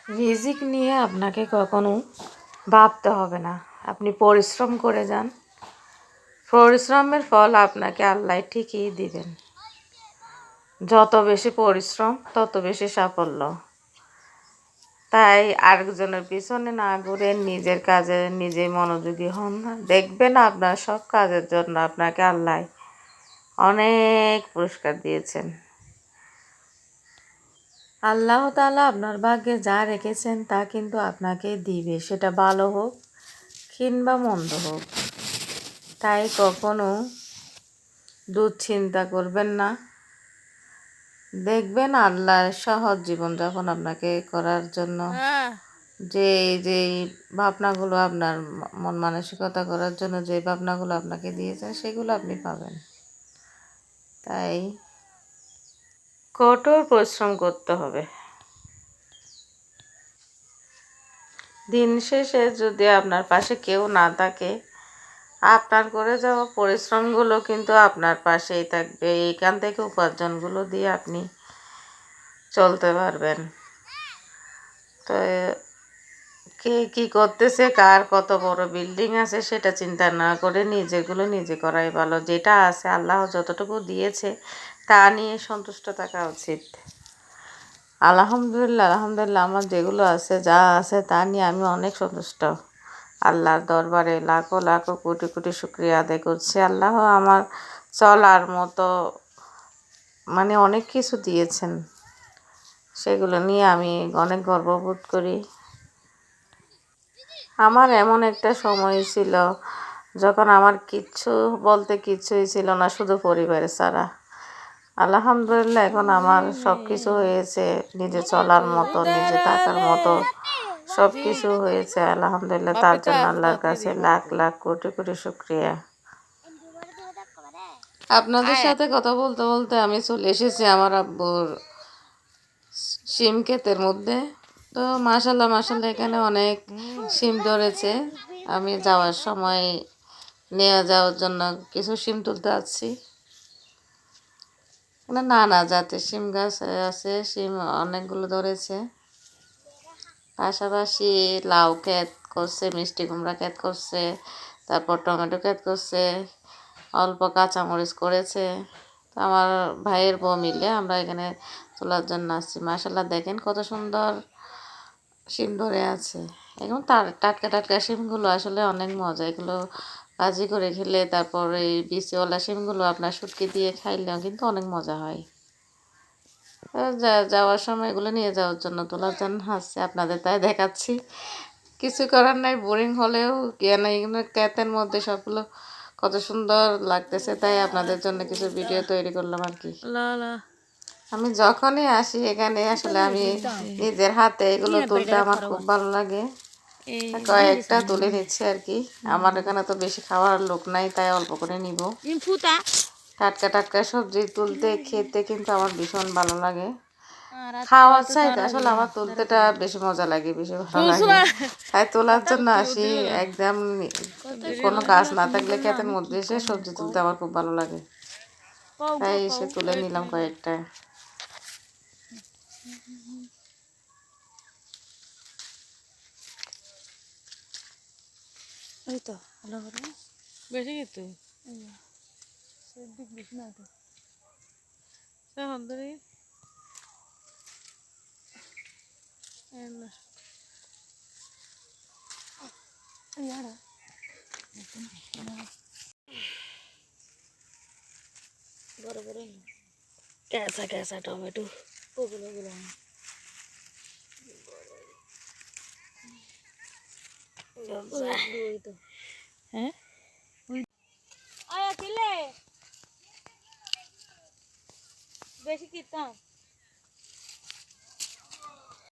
রিজিক নিয়ে আপনাকে কখনো ভাবতে হবে না। আপনি পরিশ্রম করে যান, পরিশ্রমের ফল আপনাকে আল্লাহ ঠিকই দিবেন। যত বেশি পরিশ্রম তত বেশি সাফল্য। তাই আরেকজনের পিছনে না ঘুরে নিজের কাজে নিজেই মনোযোগী হন। দেখবেন আপনার সব কাজের জন্য আপনাকে আল্লাহ অনেক পুরস্কার দিয়েছেন। আল্লাহ তাআলা আপনার ভাগ্যে যা রেখেছেন তা কিন্তু আপনাকে দিবে, সেটা ভালো হোক কিংবা মন্দ হোক। তাই কখনো দুশ্চিন্তা করবেন না। দেখবেন আল্লাহ সহজ জীবনযাপন আপনাকে করার জন্য যে ভাবনাগুলো আপনার মন মানসিকতা করার জন্য যে ভাবনাগুলো আপনাকে দিয়েছেন সেগুলো আপনি পাবেন। তাই কঠোর পরিশ্রম করতে হবে। দিন শেষে যদি আপনার পাশে কেউ না থাকে, আপনার করে যাওয়া পরিশ্রমগুলো কিন্তু আপনার পাশেই থাকবে। এইখান থেকে উপার্জনগুলো দিয়ে আপনি চলতে পারবেন। তো কে কী করতেছে, কার কত বড় বিল্ডিং আছে সেটা চিন্তা না করে নিজেগুলো নিজে করাই ভালো। যেটা আছে আল্লাহ যতটুকু দিয়েছে তা নিয়ে সন্তুষ্ট থাকা উচিত। আলহামদুলিল্লাহ আলহামদুলিল্লাহ, আমার যেগুলো আছে যা আছে তা নিয়ে আমি অনেক সন্তুষ্ট। আল্লাহর দরবারে লাখো লাখো কোটি কোটি শুকরিয়া আদায় করছি। আল্লাহ আমার চলার মতো অনেক কিছু দিয়েছেন, সেগুলো নিয়ে আমি অনেক গর্ববোধ করি। আমার এমন একটা সময় ছিল যখন আমার কিচ্ছু বলতে কিছুই ছিল না, শুধু পরিবার ছাড়া। আলহামদুলিল্লাহ এখন আমার সব কিছু হয়েছে, নিজে চলার মতো, নিজে থাকার মতো সব কিছু হয়েছে। আলহামদুলিল্লাহ, তার জন্য আল্লাহর কাছে লাখ লাখ কোটি কোটি শুকরিয়া। আপনাদের সাথে কথা বলতে বলতে আমি চলে এসেছি আমার আব্বুর শিম ক্ষেতের মধ্যে। তো মাশাল্লাহ মাশাল্লাহ এখানে অনেক শিম ধরেছে। আমি যাওয়ার সময় নিয়ে যাওয়ার জন্য কিছু শিম তুলতে আসছি। নানা জাতের শিম গাছ আছে, শিম অনেকগুলো ধরেছে। পাশাপাশি লাউ ক্ষেত করছে, মিষ্টি কুমড়া ক্ষেত করছে, তারপর টমেটো ক্ষেত করছে, অল্প কাঁচামরিচ করেছে। তো আমার ভাইয়ের বউ মিলে আমরা এখানে তোলার জন্য আসছি। মাশাল্লাহ দেখেন কত সুন্দর শিম ধরে আছে। এখন টাটকা টাটকা শিমগুলো আসলে অনেক মজা। এগুলো ভাজি করে খেলে, তারপর এই বিচিওয়ালা শিমগুলো আপনার শুটকি দিয়ে খাইলেও কিন্তু অনেক মজা হয়। যাওয়ার সময় এগুলো নিয়ে যাওয়ার জন্য তোলার জন্য আসছে, আপনাদের তাই দেখাচ্ছি। কিছু করার নাই, বোরিং হলেও এগুলো ক্ষেতের মধ্যে সবগুলো কত সুন্দর লাগতেছে, তাই আপনাদের জন্য কিছু ভিডিও তৈরি করলাম আর কি। আমি যখনই আসি এখানে আসলে আমি নিজের হাতে এগুলো তুলতে আমার খুব ভালো লাগে। কয়েকটা তুলে নিচ্ছি আর কি। আমার এখানে তো বেশি খাওয়ার লোক নাই, তাই অল্প করে নিব। টাটকা টাটকা সবজি তুলতে খেতে কিন্তু আমার ভীষণ ভালো লাগে। খাওয়ার চাইতে আসলে আমার তুলতেটা বেশি মজা লাগে, বেশি ভালো লাগে। তাই তোলার জন্য আসি। একদম কোনো কাজ না থাকলে ক্ষেতের মধ্যে এসে সবজি তুলতে আমার খুব ভালো লাগে, তাই এসে তুলে নিলাম কয়েকটা। ওই তো ভালো করে বেশি কিন্তু সেদিক বেশি না তো ধরে বড় বড় कैसा कैसा टमेटो ওগুলো গুলো ওই তো হ্যাঁ আয়া কিলে বেশি কিতাম